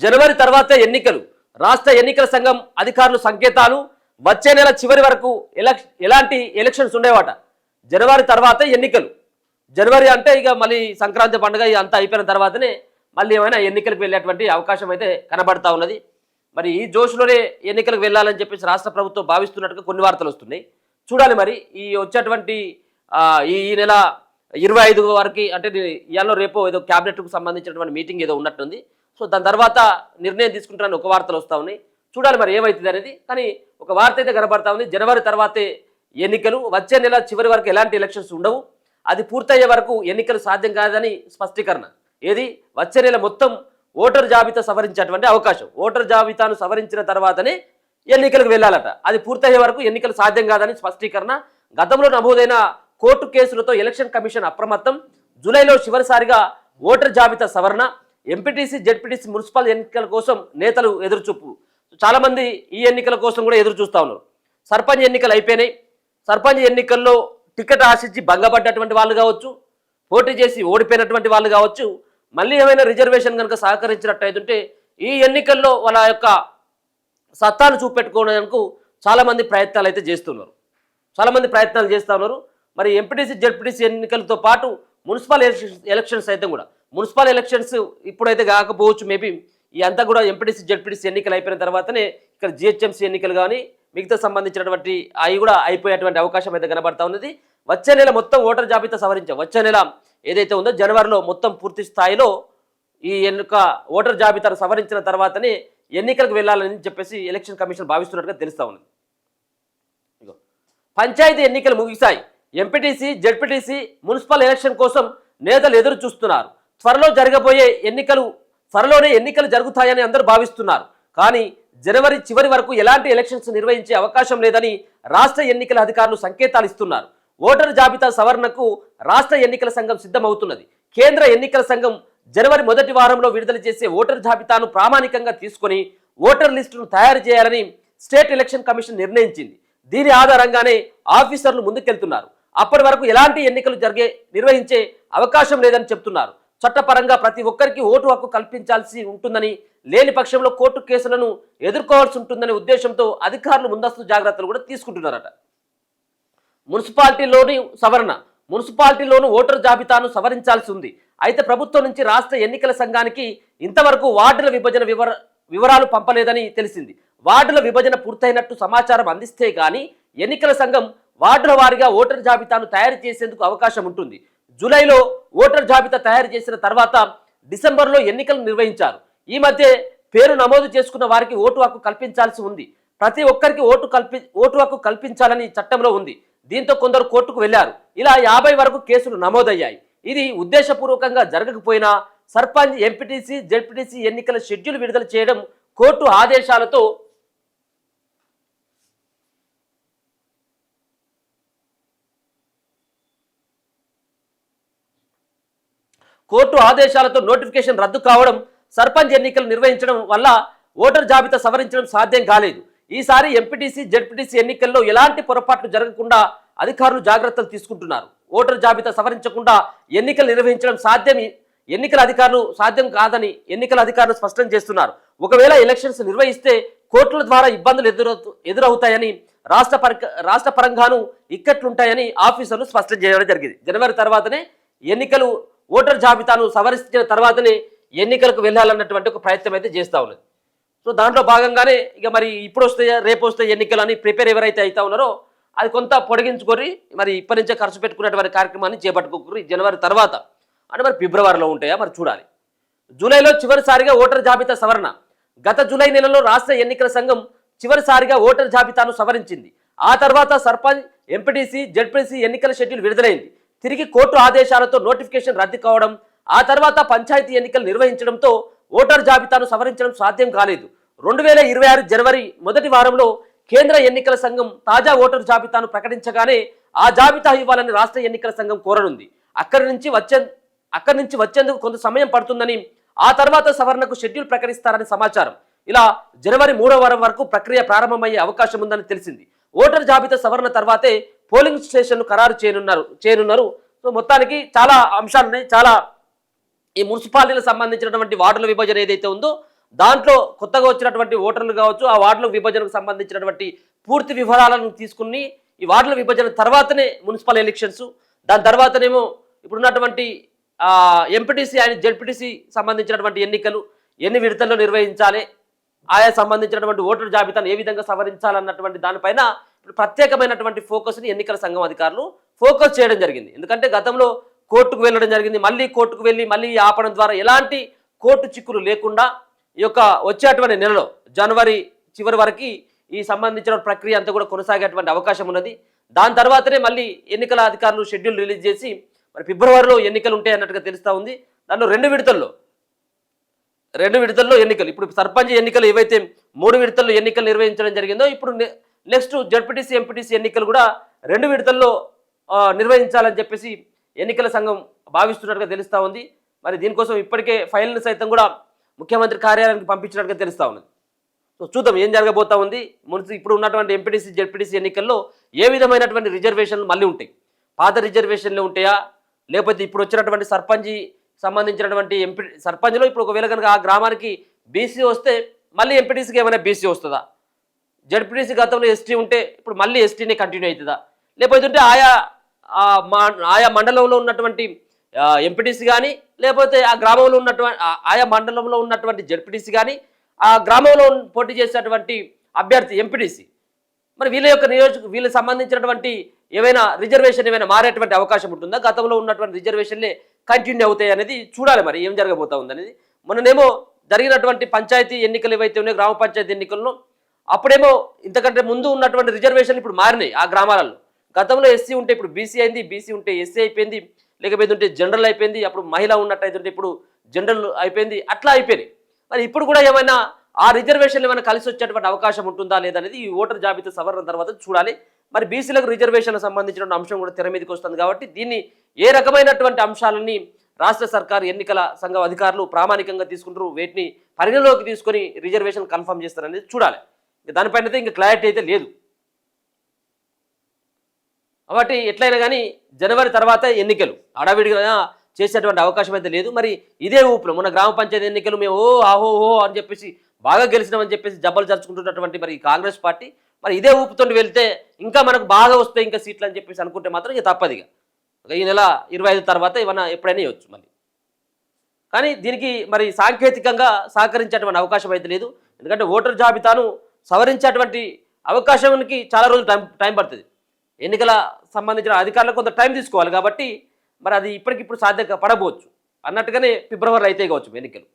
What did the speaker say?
జనవరి తర్వాతే ఎన్నికలు. రాష్ట్ర ఎన్నికల సంఘం అధికారులు సంకేతాలు. వచ్చే నెల చివరి వరకు ఎలాంటి ఎలక్షన్స్ ఉండేవాట. జనవరి తర్వాతే ఎన్నికలు. జనవరి అంటే ఇక మళ్ళీ సంక్రాంతి పండుగ అంతా అయిపోయిన తర్వాతనే మళ్ళీ ఏమైనా ఎన్నికలకు వెళ్ళేటువంటి అవకాశం అయితే కనబడతా ఉన్నది. మరి ఈ జోష్లోనే ఎన్నికలకు వెళ్ళాలని చెప్పేసి రాష్ట్ర ప్రభుత్వం భావిస్తున్నట్టుగా కొన్ని వార్తలు వస్తున్నాయి. చూడాలి మరి ఈ వచ్చేటువంటి ఈ నెల 25 వరకు, అంటే ఇవాళ రేపు ఏదో క్యాబినెట్కు సంబంధించినటువంటి మీటింగ్ ఏదో ఉన్నట్టుంది. సో దాని తర్వాత నిర్ణయం తీసుకుంటారని ఒక వార్తలు వస్తూ ఉన్నాయి. చూడాలి మరి ఏమవుతుంది అనేది. కానీ ఒక వార్త అయితే కనబడతా ఉంది, జనవరి తర్వాతే ఎన్నికలు. వచ్చే నెల చివరి వరకు ఎలాంటి ఎలక్షన్స్ ఉండవు. అది పూర్తయ్యే వరకు ఎన్నికలు సాధ్యం కాదని స్పష్టీకరణ. ఏది వచ్చే నెల మొత్తం ఓటర్ జాబితా సవరించేటువంటి అవకాశం. ఓటర్ జాబితాను సవరించిన తర్వాతనే ఎన్నికలకు వెళ్ళాలట. అది పూర్తయ్యే వరకు ఎన్నికలు సాధ్యం కాదని స్పష్టీకరణ. గతంలో నమోదైన కోర్టు కేసులతో ఎలక్షన్ కమిషన్ అప్రమత్తం. జూలైలో చివరిసారిగా ఓటర్ జాబితా సవరణ. ఎంపీటీసీ జెడ్పీటీసీ మున్సిపల్ ఎన్నికల కోసం నేతలు ఎదురుచూపు. చాలా మంది ఈ ఎన్నికల కోసం కూడా ఎదురు చూస్తూ ఉన్నారు. సర్పంచ్ ఎన్నికలు అయిపోయినాయి. సర్పంచ్ ఎన్నికల్లో టికెట్ ఆశించి భంగపడ్డటువంటి వాళ్ళు కావచ్చు, పోటీ చేసి ఓడిపోయినటువంటి వాళ్ళు కావచ్చు, మళ్ళీ ఏమైనా రిజర్వేషన్ కనుక సహకరించినట్టయితుంటే ఈ ఎన్నికల్లో వాళ్ళ యొక్క సత్తాను చూపెట్టుకోవడానికి చాలామంది ప్రయత్నాలు అయితే చేస్తున్నారు. చాలామంది ప్రయత్నాలు చేస్తూ ఉన్నారు. మరి ఎంపీటీసీ జెడ్పీటీసీ ఎన్నికలతో పాటు మున్సిపల్ ఎలక్షన్స్ అయితే కూడా, మున్సిపల్ ఎలక్షన్స్ ఇప్పుడైతే కాకపోవచ్చు, మేబీ ఈ అంతా కూడా ఎంపీటీసీ జెడ్పీటీసీ ఎన్నికలు అయిపోయిన తర్వాతనే ఇక్కడ జిహెచ్ఎంసీ ఎన్నికలు కానీ మిగతా సంబంధించినటువంటి అవి కూడా అయిపోయేటువంటి అవకాశం అయితే కనబడతా ఉన్నది. వచ్చే నెల మొత్తం ఓటర్ జాబితా సవరించాం. వచ్చే నెల ఏదైతే ఉందో జనవరిలో మొత్తం పూర్తి స్థాయిలో ఈ ఓటర్ జాబితాను సవరించిన తర్వాతనే ఎన్నికలకు వెళ్ళాలని చెప్పేసి ఎలక్షన్ కమిషన్ భావిస్తున్నట్టుగా తెలుస్తూ ఉన్నది. పంచాయతీ ఎన్నికలు ముగిశాయి. ఎంపీటీసీ జెడ్పీటీసీ మున్సిపల్ ఎలక్షన్ కోసం నేతలు ఎదురు చూస్తున్నారు. త్వరలోనే ఎన్నికలు జరుగుతాయని అందరూ భావిస్తున్నారు. కానీ జనవరి చివరి వరకు ఎలాంటి ఎలక్షన్స్ నిర్వహించే అవకాశం లేదని రాష్ట్ర ఎన్నికల అధికారులు సంకేతాలు ఇస్తున్నారు. ఓటర్ జాబితా సవరణకు రాష్ట్ర ఎన్నికల సంఘం సిద్ధమవుతున్నది. కేంద్ర ఎన్నికల సంఘం జనవరి మొదటి వారంలో విడుదల చేసే ఓటర్ జాబితాను ప్రామాణికంగా తీసుకొని ఓటర్ లిస్టును తయారు చేయాలని స్టేట్ ఎలక్షన్ కమిషన్ నిర్ణయించింది. దీని ఆధారంగానే ఆఫీసర్లు ముందుకెళ్తున్నారు. అప్పటి వరకు ఎలాంటి ఎన్నికలు నిర్వహించే అవకాశం లేదని చెప్తున్నారు. చట్టపరంగా ప్రతి ఒక్కరికి ఓటు హక్కు కల్పించాల్సి ఉంటుందని, లేని పక్షంలో కోర్టు కేసులను ఎదుర్కోవాల్సి ఉంటుందనే ఉద్దేశంతో అధికారులు ముందస్తు జాగ్రత్తలు కూడా తీసుకుంటున్నారట. మున్సిపాలిటీలోని సవరణ. మున్సిపాలిటీలోను ఓటర్ జాబితాను సవరించాల్సి ఉంది. అయితే ప్రభుత్వం నుంచి రాష్ట్ర ఎన్నికల సంఘానికి ఇంతవరకు వార్డుల విభజన వివరాలు పంపలేదని తెలిసింది. వార్డుల విభజన పూర్తయినట్టు సమాచారం అందిస్తే కానీ ఎన్నికల సంఘం వార్డుల వారీగా ఓటర్ జాబితాను తయారు చేసేందుకు అవకాశం ఉంటుంది. జూలైలో ఓటర్ జాబితా తయారు చేసిన తర్వాత డిసెంబర్లో ఎన్నికలు నిర్వహించారు. ఈ మధ్య పేరు నమోదు చేసుకున్న వారికి ఓటు హక్కు కల్పించాల్సి ఉంది. ప్రతి ఒక్కరికి ఓటు హక్కు కల్పించాలని చట్టంలో ఉంది. దీంతో కొందరు కోర్టుకు వెళ్లారు. ఇలా 50 వరకు కేసులు నమోదయ్యాయి. ఇది ఉద్దేశపూర్వకంగా జరగకపోయినా సర్పంచ్, ఎంపీటీసీ, జెడ్పీటీసీ ఎన్నికల షెడ్యూల్ విడుదల చేయడం కోర్టు ఆదేశాలతో నోటిఫికేషన్ రద్దు కావడం, సర్పంచ్ ఎన్నికలు నిర్వహించడం వల్ల ఓటర్ జాబితా సవరించడం సాధ్యం కాలేదు. ఈసారి ఎంపీటీసీ జెడ్పీటీసీ ఎన్నికల్లో ఎలాంటి పొరపాట్లు జరగకుండా అధికారులు జాగ్రత్తలు తీసుకుంటున్నారు. ఓటర్ జాబితా సవరించకుండా ఎన్నికలు నిర్వహించడం సాధ్యం కాదని ఎన్నికల అధికారులు స్పష్టం చేస్తున్నారు. ఒకవేళ ఎలక్షన్స్ నిర్వహిస్తే కోర్టుల ద్వారా ఇబ్బందులు ఎదురవుతాయని, రాష్ట్ర పరంగాను ఇక్కట్లుంటాయని ఆఫీసర్లు స్పష్టం చేయడం జరిగింది. జనవరి తర్వాతనే ఎన్నికలు, ఓటర్ జాబితాను సవరించిన తర్వాతనే ఎన్నికలకు వెళ్ళాలన్నటువంటి ఒక ప్రయత్నం అయితే చేస్తూ ఉన్నది. సో దాంట్లో భాగంగానే ఇక మరి ఇప్పుడు వస్తాయా రేపు వస్తాయి ఎన్నికలు అని ప్రిపేర్ ఎవరైతే అవుతా ఉన్నారో అది కొంత పొడిగించుకొని మరి ఇప్పటి నుంచే ఖర్చు పెట్టుకునేటువంటి కార్యక్రమాన్ని చేపట్టుకోరు. జనవరి తర్వాత అంటే మరి ఫిబ్రవరిలో ఉంటాయా మరి చూడాలి. జూలైలో చివరిసారిగా ఓటర్ జాబితా సవరణ. గత జూలై నెలలో రాష్ట్ర ఎన్నికల సంఘం చివరిసారిగా ఓటర్ జాబితాను సవరించింది. ఆ తర్వాత సర్పంచ్, ఎంపీటీసీ, జెడ్పీటీసీ ఎన్నికల షెడ్యూల్ విడుదలైంది. తిరిగి కోర్టు ఆదేశాలతో నోటిఫికేషన్ రద్దు కావడం, ఆ తర్వాత పంచాయతీ ఎన్నికలు నిర్వహించడంతో ఓటర్ జాబితాను సవరించడం సాధ్యం కాలేదు. 2026 జనవరి మొదటి వారంలో కేంద్ర ఎన్నికల సంఘం తాజా ఓటర్ జాబితాను ప్రకటించగానే ఆ జాబితా ఇవ్వాలని రాష్ట్ర ఎన్నికల సంఘం కోరనుంది. అక్కడి నుంచి వచ్చేందుకు కొంత సమయం పడుతుందని, ఆ తర్వాత సవరణకు షెడ్యూల్ ప్రకటిస్తారని సమాచారం. ఇలా జనవరి 3వ వారం వరకు ప్రక్రియ ప్రారంభమయ్యే అవకాశం ఉందని తెలిసింది. ఓటర్ జాబితా సవరణ తర్వాతే పోలింగ్ స్టేషన్లు ఖరారు చేయనున్నారు. సో మొత్తానికి చాలా అంశాలున్నాయి. చాలా ఈ మున్సిపాలిటీలకు సంబంధించినటువంటి వార్డుల విభజన ఏదైతే ఉందో దాంట్లో కొత్తగా వచ్చినటువంటి ఓటర్లు కావచ్చు, ఆ వార్డుల విభజనకు సంబంధించినటువంటి పూర్తి వివరాలను తీసుకుని ఈ వార్డుల విభజన తర్వాతనే మున్సిపల్ ఎలక్షన్స్, దాని తర్వాతనేమో ఇప్పుడున్నటువంటి ఎంపీటీసీ అండ్ జెడ్పీటీసీ సంబంధించినటువంటి ఎన్నికలు ఎన్ని విడతల్లో నిర్వహించాలి, ఆయా సంబంధించినటువంటి ఓటర్ జాబితాను ఏ విధంగా సవరించాలన్నటువంటి దానిపైన ఇప్పుడు ప్రత్యేకమైనటువంటి ఫోకస్ని ఎన్నికల సంఘం అధికారులు ఫోకస్ చేయడం జరిగింది. ఎందుకంటే గతంలో కోర్టుకు వెళ్ళడం జరిగింది, మళ్ళీ కోర్టుకు వెళ్ళి మళ్ళీ ఆపడం ద్వారా ఎలాంటి కోర్టు చిక్కులు లేకుండా ఈ యొక్క వచ్చేటువంటి నెలలో జనవరి చివరి వరకు ఈ సంబంధించిన ప్రక్రియ అంతా కూడా కొనసాగేటువంటి అవకాశం ఉన్నది. దాని తర్వాతనే మళ్ళీ ఎన్నికల అధికారులు షెడ్యూల్ రిలీజ్ చేసి మరి ఫిబ్రవరిలో ఎన్నికలు ఉంటాయి అన్నట్టుగా తెలుస్తూ ఉంది. దానిలో రెండు విడతల్లో ఎన్నికలు, ఇప్పుడు సర్పంచ్ ఎన్నికలు ఏవైతే 3 విడతల్లో ఎన్నికలు నిర్వహించడం జరిగిందో ఇప్పుడు నెక్స్ట్ జడ్పీటీసీ ఎంపీటీసీ ఎన్నికలు కూడా 2 విడతల్లో నిర్వహించాలని చెప్పేసి ఎన్నికల సంఘం భావిస్తున్నట్టుగా తెలుస్తూ ఉంది. మరి దీనికోసం ఇప్పటికే ఫైల్ను సైతం కూడా ముఖ్యమంత్రి కార్యాలయానికి పంపించినట్టుగా తెలుస్తూ ఉన్నది. సో చూద్దాం ఏం జరగబోతా ఉంది. ఇప్పుడు ఉన్నటువంటి ఎంపీటీసీ జడ్పీటీసీ ఎన్నికల్లో ఏ విధమైనటువంటి రిజర్వేషన్లు మళ్ళీ ఉంటాయి, పాత రిజర్వేషన్లు ఉంటాయా, లేకపోతే ఇప్పుడు వచ్చినటువంటి సర్పంచ్ సంబంధించినటువంటి సర్పంచ్లో ఇప్పుడు ఒకవేళ కనుక ఆ గ్రామానికి బీసీ వస్తే మళ్ళీ ఎంపీటీసీకి ఏమైనా బీసీ వస్తుందా, జడ్పీటీసీ గతంలో ఎస్టీ ఉంటే ఇప్పుడు మళ్ళీ ఎస్టీని కంటిన్యూ అవుతుందా, లేకపోతే ఆయా మండలంలో ఉన్నటువంటి ఎంపీటీసీ కానీ లేకపోతే ఆ గ్రామంలో ఉన్నటువంటి ఆయా మండలంలో ఉన్నటువంటి జడ్పీటీసీ కానీ ఆ గ్రామంలో పోటీ చేసేటువంటి అభ్యర్థి ఎంపీటీసీ మరి వీళ్ళ యొక్క వీళ్ళకి సంబంధించినటువంటి ఏమైనా రిజర్వేషన్ ఏమైనా మారేటువంటి అవకాశం ఉంటుందా, గతంలో ఉన్నటువంటి రిజర్వేషన్లే కంటిన్యూ అవుతాయి అనేది చూడాలి మరి ఏం జరగబోతా ఉంది అనేది. మొన్ననేమో జరిగినటువంటి పంచాయతీ ఎన్నికలు ఏవైతే ఉన్నాయో గ్రామ పంచాయతీ ఎన్నికల్లో అప్పుడేమో ఇంతకంటే ముందు ఉన్నటువంటి రిజర్వేషన్లు ఇప్పుడు మారినాయి ఆ గ్రామాలలో. గతంలో ఎస్సీ ఉంటే ఇప్పుడు బీసీ అయింది, బీసీ ఉంటే ఎస్సీ అయిపోయింది, లేకపోతే ఉంటే జనరల్ అయిపోయింది, అప్పుడు మహిళ ఉన్నట్టయితే ఇప్పుడు జనరల్ అయిపోయింది, అట్లా అయిపోయినాయి. మరి ఇప్పుడు కూడా ఏమైనా ఆ రిజర్వేషన్లు ఏమైనా కలిసి వచ్చేటువంటి అవకాశం ఉంటుందా లేదనేది ఈ ఓటర్ జాబితా సవరణ తర్వాత చూడాలి. మరి బీసీలకు రిజర్వేషన్లకు సంబంధించిన అంశం కూడా తెర మీదకి వస్తుంది కాబట్టి దీన్ని ఏ రకమైనటువంటి అంశాలని రాష్ట్ర సర్కారు ఎన్నికల సంఘం అధికారులు ప్రామాణికంగా తీసుకుంటారు, వీటిని పరిగణలోకి తీసుకొని రిజర్వేషన్ కన్ఫర్మ్ చేస్తారనేది చూడాలి. దానిపైన అయితే ఇంకా క్లారిటీ అయితే లేదు. కాబట్టి ఎట్లయినా కానీ జనవరి తర్వాత ఎన్నికలు అడవిడిగా చేసేటువంటి అవకాశం అయితే లేదు. మరి ఇదే ఊపులో మన గ్రామ పంచాయతీ ఎన్నికలు మేము ఓహో అని చెప్పేసి బాగా గెలిచినామని చెప్పేసి జబ్బలు జరుచుకుంటున్నటువంటి మరి కాంగ్రెస్ పార్టీ మరి ఇదే ఊపుతో వెళ్తే ఇంకా మనకు బాగా వస్తాయి ఇంకా సీట్లు అని చెప్పేసి అనుకుంటే మాత్రం ఇక తప్పదు. ఇక ఈ నెల 25 తర్వాత ఏమన్నా ఎప్పుడైనా ఇవ్వచ్చు మళ్ళీ. కానీ దీనికి మరి సాంకేతికంగా సహకరించేటువంటి అవకాశం అయితే లేదు. ఎందుకంటే ఓటర్ జాబితాను సవరించేటువంటి అవకాశానికి చాలా రోజులు టైం పడుతుంది. ఎన్నికల సంబంధించిన అధికారులకు కొంత టైం తీసుకోవాలి కాబట్టి మరి అది ఇప్పటికిప్పుడు సాధ్యం పడబోవచ్చు అన్నట్టుగానే ఫిబ్రవరిలో అయితే కావచ్చు ఎన్నికలు.